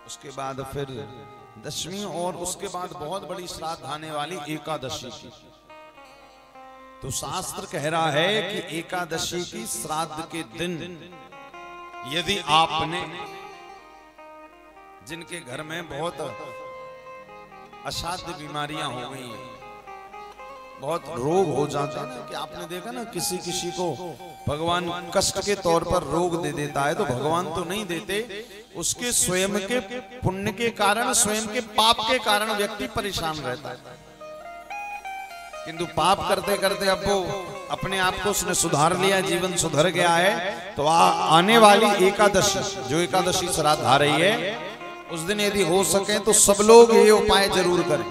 उसके बाद फिर दशमी, और उसके बाद बहुत बड़ी श्राद्ध आने वाली एकादशी की। तो शास्त्र कह रहा है कि एकादशी की श्राद्ध के दिन यदि आपने, जिनके घर में बहुत असाध्य बीमारियां हो गई हैं, बहुत रोग हो जाते हैं ना, कि आपने देखा ना किसी किसी को भगवान कष्ट के तौर पर रोग दे देता है, तो भगवान तो नहीं देते, उसके स्वयं के पुण्य के कारण, स्वयं के पाप के कारण व्यक्ति परेशान रहता है। किंतु पाप करते करते अब वो अपने आप को उसने सुधार लिया, जीवन सुधर गया है, तो आने वाली एकादशी, जो एकादशी श्राद्ध आ रही है, उस दिन यदि हो सके तो सब लोग ये उपाय जरूर करें।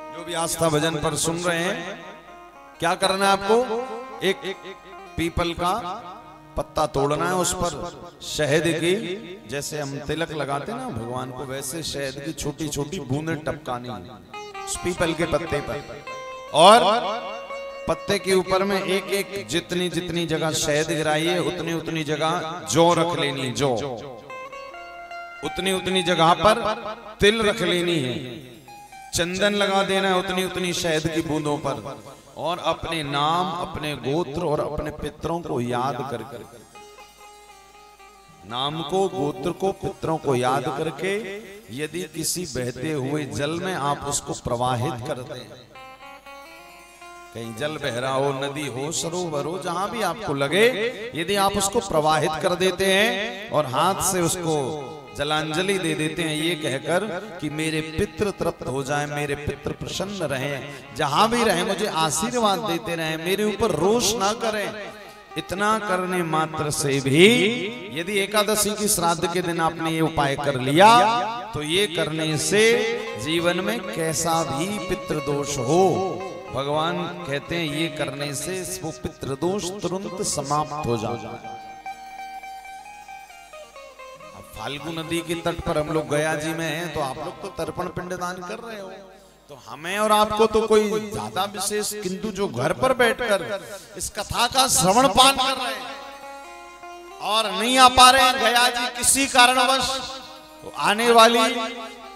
जो भी आस्था भजन पर सुन रहे हैं, क्या करना है आपको, एक पीपल का पत्ता तोड़ना है, उस पर शहद की, जैसे हम तिलक लगाते हैं ना भगवान को, वैसे शहद की छोटी छोटी बूंदें टपकानी है उस पीपल के पत्ते पर, और पत्ते के ऊपर में एक एक जितनी जितनी जगह शहद गिराई है उतनी उतनी जगह जौ रख लेनी, जौ उतनी उतनी जगह पर तिल रख लेनी है, चंदन लगा देना है उतनी उतनी शहद की बूंदों पर, और अपने नाम, अपने गोत्र और अपने पितरों को याद करके, नाम को, गोत्र को, पितरों को याद करके, यदि किसी बहते हुए जल में आप उसको प्रवाहित करते हैं, कहीं जल बह रहा हो, नदी हो, सरोवर हो, जहां भी आपको लगे, यदि आप उसको प्रवाहित कर देते हैं और हाथ से उसको जलांजलि दे देते हैं, ये कहकर कि मेरे पितृ तृप्त हो जाएं, मेरे पितृ प्रसन्न रहें, जहां भी रहें मुझे आशीर्वाद देते रहें, मेरे ऊपर रोष ना करें, इतना करने मात्र से भी, यदि एकादशी की श्राद्ध के दिन आपने ये उपाय कर लिया, तो ये करने से जीवन में कैसा भी पितृदोष हो, भगवान कहते हैं ये करने से वो पितृदोष तुरंत समाप्त हो जाता है। फाल्गु नदी के तट पर हम लोग गया जी में हैं, तो आप लोग तो तर्पण पिंडदान कर रहे हो, तो हमें और आपको तो कोई ज्यादा विशेष, किंतु जो घर पर बैठकर इस कथा का श्रवण पान कर रहे हैं और नहीं आ पा रहे हैं गया जी किसी कारणवश, तो आने वाली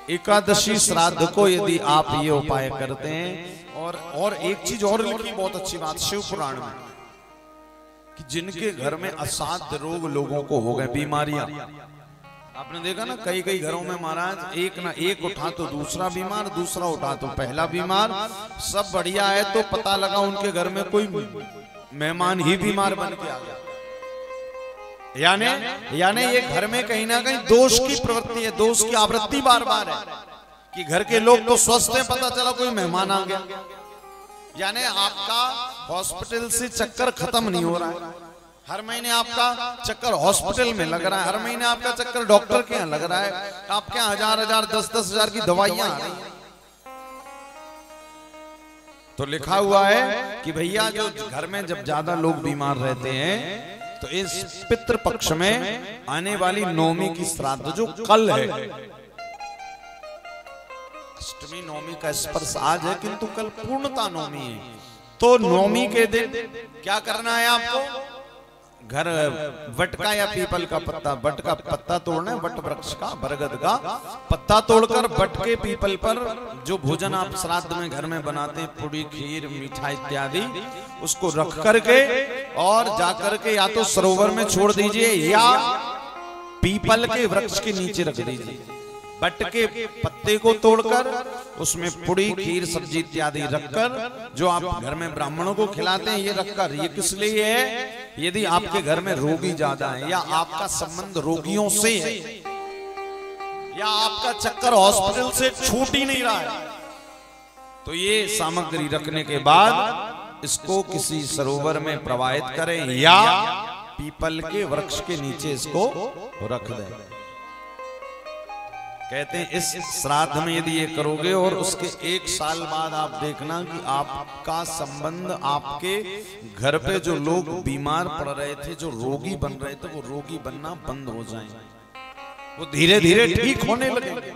एकादशी श्राद्ध को यदि आप ये उपाय करते हैं, और एक चीज और लिखी, बहुत अच्छी बात शिव पुराण में, कि जिनके घर में असाध्य रोग लोगों को हो गए, बीमारियां, आपने देखा ना कई कई घरों में महाराज एक ना एक उठा तो दूसरा बीमार, दूसरा उठा तो पहला बीमार, सब बढ़िया है, तो पता लगा उनके घर में कोई मेहमान ही बीमार बन के आ गया, यानी ये घर में कहीं ना कहीं दोष की प्रवृत्ति है, दोष की आवृत्ति बार बार है, कि घर के लोग तो स्वस्थ हैं, पता चला कोई मेहमान आ गया, यानी आपका हॉस्पिटल से चक्कर खत्म नहीं हो रहा है, हर महीने आपका चक्कर हॉस्पिटल में लग रहा है, हर महीने आपका चक्कर डॉक्टर के यहाँ लग रहा है, आपके यहाँ 1000 10 हजार की दवाइयां आ रही हैं। तो लिखा हुआ है कि भैया जो घर में जब ज्यादा लोग बीमार रहते हैं, तो इस पितृ पक्ष में आने वाली नवमी की श्राद्ध जो कल है, अष्टमी नवमी का स्पर्श आज है, किंतु कल पूर्णता नवमी है, तो नवमी के दिन क्या करना है आपको, घर वट का या पीपल का पत्ता, वट का पत्ता तोड़ना है, वट वृक्ष का, बरगद का पत्ता तोड़कर वट के पीपल पर जो भोजन आप श्राद्ध में घर में बनाते हैं, पूड़ी, खीर, मीठा इत्यादि, उसको रख करके और जाकर के या तो सरोवर में छोड़ दीजिए या पीपल के वृक्ष के नीचे रख दीजिए, बट के पत्ते को तोड़कर उसमें पुड़ी, खीर, सब्जी इत्यादि रखकर, जो आप घर में ब्राह्मणों को खिलाते हैं, ये रखकर, ये किस लिए है, यदि आपके घर में रोगी ज्यादा है, या आपका संबंध रोगियों से है, या आपका चक्कर हॉस्पिटल से छूट ही नहीं रहा है, तो ये सामग्री रखने के बाद इसको किसी सरोवर में प्रवाहित करें या पीपल के वृक्ष के नीचे इसको रख दें। कहते हैं इस श्राद्ध में यदि ये करोगे और उसके 1 साल बाद आप देखना कि आपका संबंध, आपके घर पे जो लोग बीमार पड़ रहे थे, जो रोगी बन रहे थे, वो रोगी बनना बंद हो जाएंगे, वो धीरे धीरे ठीक होने लगेंगे।